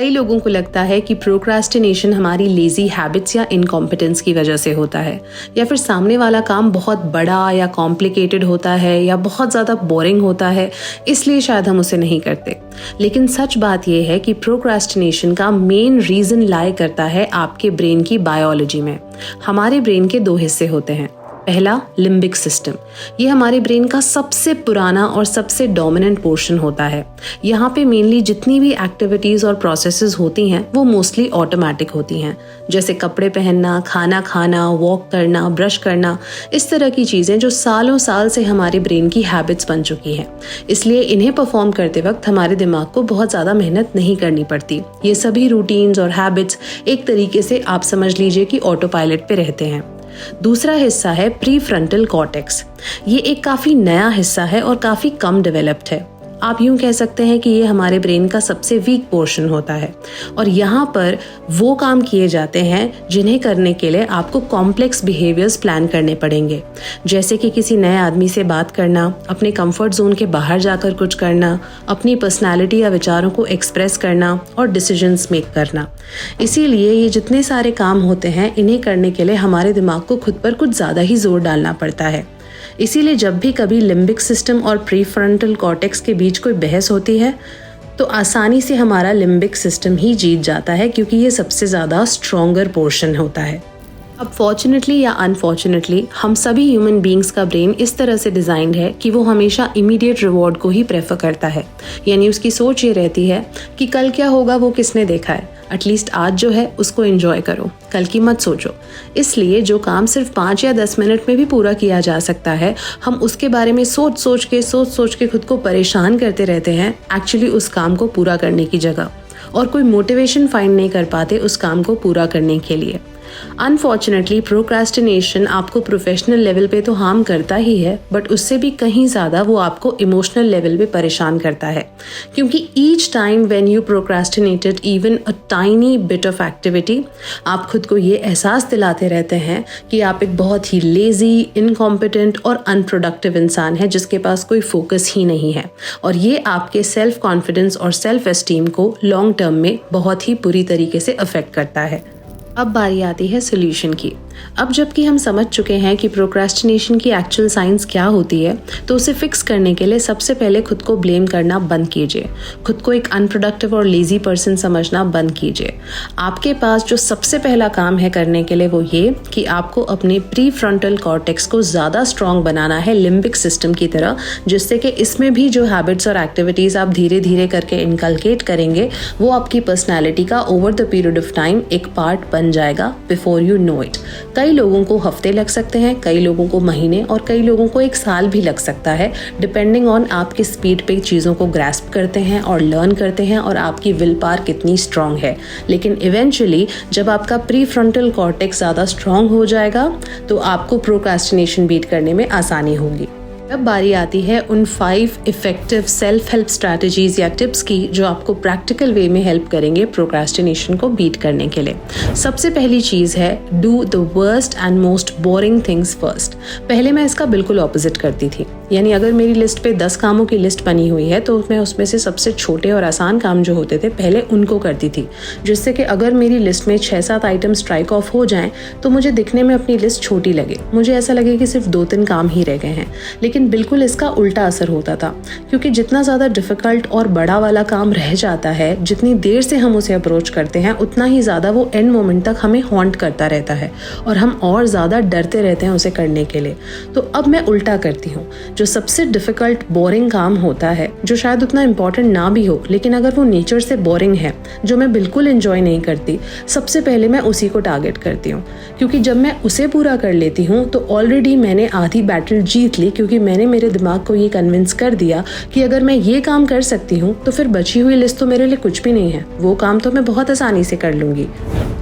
कई लोगों को लगता है कि प्रोक्रास्टिनेशन हमारी लेजी हैबिट्स या इनकॉम्पिटेंस की वजह से होता है, या फिर सामने वाला काम बहुत बड़ा या कॉम्प्लिकेटेड होता है या बहुत ज़्यादा बोरिंग होता है, इसलिए शायद हम उसे नहीं करते। लेकिन सच बात यह है कि प्रोक्रास्टिनेशन का मेन रीज़न लाई करता है आपके ब्रेन की बायोलॉजी में। हमारे ब्रेन के दो हिस्से होते हैं। पहला, लिम्बिक सिस्टम। ये हमारे ब्रेन का सबसे पुराना और सबसे डोमिनेंट पोर्शन होता है। यहाँ पे मेनली जितनी भी एक्टिविटीज़ और प्रोसेसेस होती हैं वो मोस्टली ऑटोमेटिक होती हैं, जैसे कपड़े पहनना, खाना खाना, वॉक करना, ब्रश करना, इस तरह की चीज़ें जो सालों साल से हमारे ब्रेन की हैबिट्स बन चुकी हैं। इसलिए इन्हें परफॉर्म करते वक्त हमारे दिमाग को बहुत ज़्यादा मेहनत नहीं करनी पड़ती। ये सभी रूटीन्स और हैबिट्स एक तरीके से आप समझ लीजिए कि ऑटो पायलट पे रहते हैं। दूसरा हिस्सा है प्रीफ्रंटल कॉर्टेक्स। ये एक काफ़ी नया हिस्सा है और काफ़ी कम डेवलप्ड है। आप यूं कह सकते हैं कि ये हमारे ब्रेन का सबसे वीक पोर्शन होता है और यहाँ पर वो काम किए जाते हैं जिन्हें करने के लिए आपको कॉम्प्लेक्स बिहेवियर्स प्लान करने पड़ेंगे, जैसे कि किसी नए आदमी से बात करना, अपने कंफर्ट जोन के बाहर जाकर कुछ करना, अपनी पर्सनालिटी या विचारों को एक्सप्रेस करना और डिसीजंस मेक करना। इसीलिए ये जितने सारे काम होते हैं, इन्हें करने के लिए हमारे दिमाग को खुद पर कुछ ज़्यादा ही जोर डालना पड़ता है। इसीलिए जब भी कभी लिम्बिक सिस्टम और प्रीफ्रंटल कॉर्टेक्स के बीच कोई बहस होती है तो आसानी से हमारा लिम्बिक सिस्टम ही जीत जाता है, क्योंकि ये सबसे ज़्यादा स्ट्रॉन्गर पोर्शन होता है। अब फॉर्चुनेटली या अनफॉर्चुनेटली हम सभी ह्यूमन बींग्स का ब्रेन इस तरह से डिज़ाइंड है कि वो हमेशा इमीडिएट रिवॉर्ड को ही प्रेफर करता है। यानी उसकी सोच ये रहती है कि कल क्या होगा वो किसने देखा है, एटलीस्ट आज जो है उसको एंजॉय करो, कल की मत सोचो। इसलिए जो काम सिर्फ 5 या 10 मिनट में भी पूरा किया जा सकता है, हम उसके बारे में सोच सोच के खुद को परेशान करते रहते हैं, एक्चुअली उस काम को पूरा करने की जगह, और कोई मोटिवेशन फाइंड नहीं कर पाते उस काम को पूरा करने के लिए। अनफॉर्चुनेटली प्रोक्रास्टिनेशन आपको प्रोफेशनल लेवल पे तो हार्म करता ही है, बट उससे भी कहीं ज़्यादा वो आपको इमोशनल लेवल पे परेशान करता है, क्योंकि each time when you procrastinated even a tiny bit of activity, आप खुद को ये एहसास दिलाते रहते हैं कि आप एक बहुत ही लेजी, इनकॉम्पिटेंट और अनप्रोडक्टिव इंसान है जिसके पास कोई फोकस ही नहीं है, और ये आपके सेल्फ कॉन्फिडेंस और सेल्फ एस्टीम को लॉन्ग टर्म में बहुत ही बुरी तरीके से अफेक्ट करता है। अब बारी आती है सोल्यूशन की। अब जबकि हम समझ चुके हैं कि प्रोक्रास्टिनेशन की एक्चुअल साइंस क्या होती है, तो उसे फिक्स करने के लिए सबसे पहले खुद को ब्लेम करना बंद कीजिए। खुद को एक अनप्रोडक्टिव और लेजी पर्सन समझना बंद कीजिए। आपके पास जो सबसे पहला काम है करने के लिए वो ये कि आपको अपने प्रीफ्रंटल कॉर्टेक्स को ज़्यादा स्ट्रॉन्ग बनाना है लिम्बिक सिस्टम की तरह, जिससे कि इसमें भी जो हैबिट्स और एक्टिविटीज़ आप धीरे धीरे करके इनकलकेट करेंगे वो आपकी पर्सनैलिटी का over the period of time एक पार्ट बन जाएगा बिफोर यू नो इट। कई लोगों को हफ्ते लग सकते हैं, कई लोगों को महीने और कई लोगों को 1 साल भी लग सकता है, डिपेंडिंग ऑन आप किस स्पीड पे चीज़ों को ग्रैस्प करते हैं और लर्न करते हैं और आपकी विल पावर कितनी स्ट्रांग है। लेकिन इवेंचुअली जब आपका प्रीफ्रंटल कॉर्टेक्स ज़्यादा स्ट्रांग हो जाएगा तो आपको प्रोक्रास्टिनेशन बीट करने में आसानी होगी। अब बारी आती है उन 5 इफेक्टिव सेल्फ हेल्प स्ट्रैटेजीज या टिप्स की जो आपको प्रैक्टिकल वे में हेल्प करेंगे प्रोक्रास्टिनेशन को बीट करने के लिए। सबसे पहली चीज़ है do the worst and most boring things first. पहले मैं इसका बिल्कुल ऑपोजिट करती थी, यानी अगर मेरी लिस्ट पे 10 कामों की लिस्ट बनी हुई है तो मैं उसमें से सबसे छोटे और आसान काम जो होते थे पहले उनको करती थी, जिससे कि अगर मेरी लिस्ट में 6-7 आइटम स्ट्राइक ऑफ हो जाएं तो मुझे दिखने में अपनी लिस्ट छोटी लगे, मुझे ऐसा लगे कि सिर्फ 2-3 काम ही रह गए हैं। लेकिन बिल्कुल इसका उल्टा असर होता था, क्योंकि जितना ज़्यादा डिफिकल्ट और बड़ा वाला काम रह जाता है, जितनी देर से हम उसे अप्रोच करते हैं, उतना ही ज़्यादा वो एंड मोमेंट तक हमें हॉन्ट करता रहता है और हम और ज़्यादा डरते रहते हैं उसे करने के लिए। तो अब मैं उल्टा करती हूँ, जो सबसे डिफिकल्ट बोरिंग काम होता है, जो शायद उतना इम्पॉर्टेंट ना भी हो, लेकिन अगर वो नेचर से बोरिंग है, जो मैं बिल्कुल एंजॉय नहीं करती, सबसे पहले मैं उसी को टारगेट करती हूँ, क्योंकि जब मैं उसे पूरा कर लेती हूँ तो ऑलरेडी मैंने आधी बैटल जीत ली, क्योंकि मैंने मेरे दिमाग को ये कन्विंस कर दिया कि अगर मैं ये काम कर सकती हूँ तो फिर बची हुई लिस्ट तो मेरे लिए कुछ भी नहीं है, वो काम तो मैं बहुत आसानी से कर लूँगी।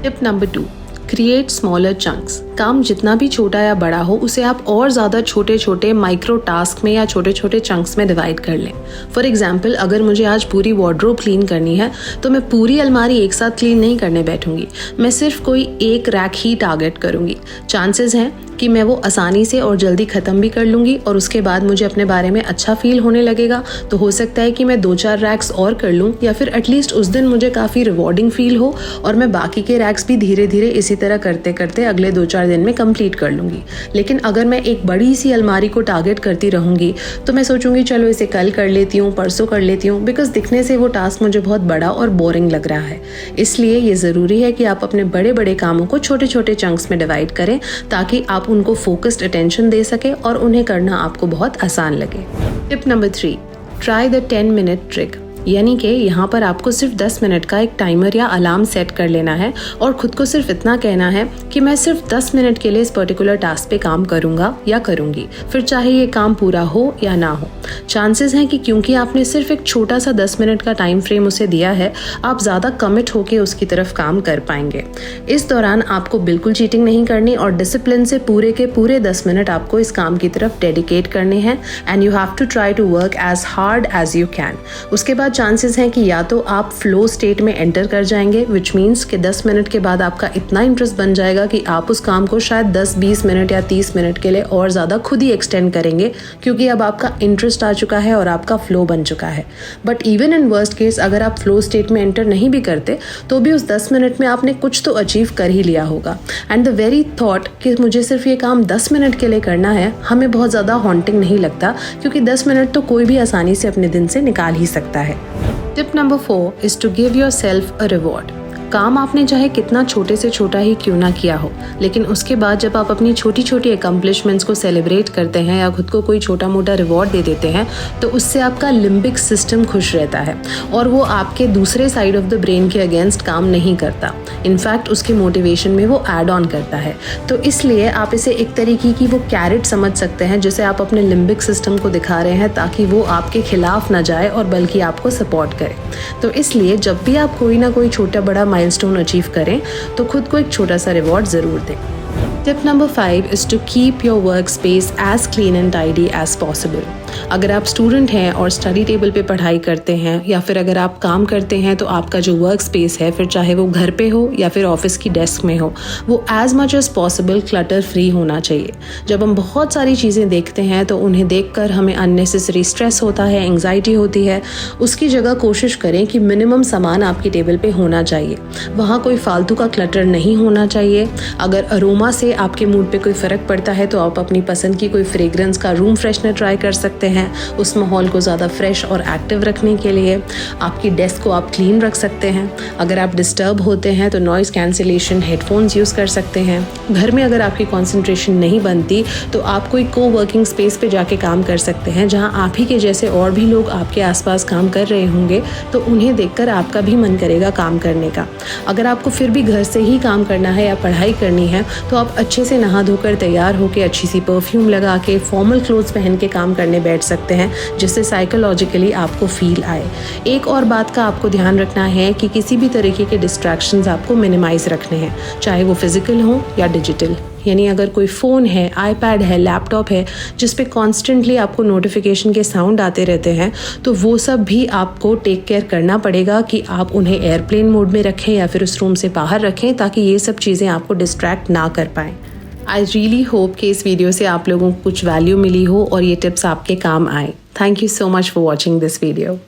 Tip number 2, create smaller chunks. काम जितना भी छोटा या बड़ा हो उसे आप और ज़्यादा छोटे छोटे माइक्रो टास्क में या छोटे छोटे चंक्स में डिवाइड कर लें। फॉर एग्जाम्पल, अगर मुझे आज पूरी वार्डरोब क्लीन करनी है तो मैं पूरी अलमारी एक साथ क्लीन नहीं करने बैठूंगी, मैं सिर्फ कोई एक रैक ही टारगेट करूंगी। चांसेस हैं कि मैं वो आसानी से और जल्दी ख़त्म भी कर लूँगी और उसके बाद मुझे अपने बारे में अच्छा फील होने लगेगा। तो हो सकता है कि मैं 2-4 रैक्स और कर लूँ, या फिर एटलीस्ट उस दिन मुझे काफ़ी रिवॉर्डिंग फील हो और मैं बाकी के रैक्स भी धीरे धीरे इसी तरह करते करते अगले 2-4 दिन में कंप्लीट कर लूँगी। लेकिन अगर मैं एक बड़ी सी अलमारी को टारगेट करती रहूँगी तो मैं सोचूंगी चलो इसे कल कर लेती हूँ, परसों कर लेती हूँ, बिकॉज दिखने से वो टास्क मुझे बहुत बड़ा और बोरिंग लग रहा है। इसलिए ये ज़रूरी है कि आप अपने बड़े बड़े कामों को छोटे छोटे चंक्स में डिवाइड करें ताकि आप उनको फोकस्ड अटेंशन दे सके और उन्हें करना आपको बहुत आसान लगे। Tip number 3, try the 10 minute trick. यानी कि यहाँ पर आपको सिर्फ 10 मिनट का एक टाइमर या अलार्म सेट कर लेना है और खुद को सिर्फ इतना कहना है कि मैं सिर्फ 10 मिनट के लिए इस पर्टिकुलर टास्क पे काम करूँगा या करूँगी, फिर चाहे ये काम पूरा हो या ना हो। चांसेस हैं कि क्योंकि आपने सिर्फ एक छोटा सा 10 मिनट का टाइम फ्रेम उसे दिया है, आप ज़्यादा कमिट होकर उसकी तरफ काम कर पाएंगे। इस दौरान आपको बिल्कुल चीटिंग नहीं करनी और डिसिप्लिन से पूरे के पूरे 10 मिनट आपको इस काम की तरफ डेडिकेट करने हैं and you have to try to work as hard as you can. उसके बाद चांसेस हैं कि या तो आप फ्लो स्टेट में एंटर कर जाएंगे, विच मीन्स कि 10 मिनट के बाद आपका इतना इंटरेस्ट बन जाएगा कि आप उस काम को शायद 10-20 मिनट या 30 मिनट के लिए और ज़्यादा खुद ही एक्सटेंड करेंगे, क्योंकि अब आपका इंटरेस्ट आ चुका है और आपका फ्लो बन चुका है। But even in worst case अगर आप फ्लो स्टेट में एंटर नहीं भी करते तो भी उस 10 मिनट में आपने कुछ तो अचीव कर ही लिया होगा। एंड द वेरी थॉट कि मुझे सिर्फ ये काम 10 मिनट के लिए करना है हमें बहुत ज़्यादा हॉन्टिंग नहीं लगता, क्योंकि 10 मिनट तो कोई भी आसानी से अपने दिन से निकाल ही सकता है। Tip number 4 is to give yourself a reward. काम आपने चाहे कितना छोटे से छोटा ही क्यों ना किया हो, लेकिन उसके बाद जब आप अपनी छोटी छोटी अकम्पलिशमेंट्स को सेलिब्रेट करते हैं या खुद को कोई छोटा मोटा रिवॉर्ड दे देते हैं तो उससे आपका लिम्बिक सिस्टम खुश रहता है और वो आपके दूसरे साइड ऑफ द ब्रेन के अगेंस्ट काम नहीं करता। इनफैक्ट उसके मोटिवेशन में वो ऐड ऑन करता है। तो इसलिए आप इसे एक तरीके की वो कैरेट समझ सकते हैं जिसे आप अपने लिम्बिक सिस्टम को दिखा रहे हैं ताकि वो आपके खिलाफ ना जाए और बल्कि आपको सपोर्ट करे। तो इसलिए जब भी आप कोई ना कोई छोटा बड़ा माइलस्टोन अचीव करें तो खुद को एक छोटा सा रिवॉर्ड ज़रूर दें। Tip number 5 is to keep your work space as clean and tidy as possible. अगर आप स्टूडेंट हैं और स्टडी टेबल पे पढ़ाई करते हैं या फिर अगर आप काम करते हैं तो आपका जो वर्क स्पेस है, फिर चाहे वो घर पे हो या फिर ऑफिस की डेस्क में हो, वो as much as possible clutter free होना चाहिए। जब हम बहुत सारी चीज़ें देखते हैं तो उन्हें देखकर हमें अननेसेसरी स्ट्रेस होता है, एंग्जाइटी होती है। उसकी जगह कोशिश करें कि मिनिमम सामान आपकी टेबल पे होना चाहिए। वहाँ कोई फालतू का क्लटर नहीं होना चाहिए। अगर अरोमा से आपके मूड पे कोई फ़र्क पड़ता है तो आप अपनी पसंद की कोई फ्रेग्रेंस का रूम फ्रेशनर ट्राई कर सकते हैं उस माहौल को ज़्यादा फ्रेश और एक्टिव रखने के लिए। आपकी डेस्क को आप क्लीन रख सकते हैं। अगर आप डिस्टर्ब होते हैं तो नॉइज़ कैंसिलेशन हेडफोन्स यूज़ कर सकते हैं। घर में अगर आपकी कॉन्सेंट्रेशन नहीं बनती तो आप कोई को वर्किंग स्पेस पे जाके काम कर सकते हैं जहां आप ही के जैसे और भी लोग आपके आसपास काम कर रहे होंगे, तो उन्हें देखकर आपका भी मन करेगा काम करने का। अगर आपको फिर भी घर से ही काम करना है या पढ़ाई करनी है तो आप अच्छे से नहा धोकर तैयार होकर अच्छी सी परफ्यूम लगा के फॉर्मल क्लोथ्स पहन के काम करने बैठ सकते हैं, जिससे साइकोलॉजिकली आपको फील आए। एक और बात का आपको ध्यान रखना है कि किसी भी तरीके के डिस्ट्रैक्शंस आपको मिनिमाइज रखने हैं, चाहे वो फिजिकल हो या डिजिटल। यानी अगर कोई फ़ोन है, आईपैड है, लैपटॉप है जिस पे कॉन्स्टेंटली आपको नोटिफिकेशन के साउंड आते रहते हैं, तो वो सब भी आपको टेक केयर करना पड़ेगा कि आप उन्हें एयरप्लेन मोड में रखें या फिर उस रूम से बाहर रखें ताकि ये सब चीज़ें आपको डिस्ट्रैक्ट ना कर पाएँ। आई रियली होप कि इस वीडियो से आप लोगों को कुछ वैल्यू मिली हो और ये टिप्स आपके काम आए। Thank you so much for watching this video.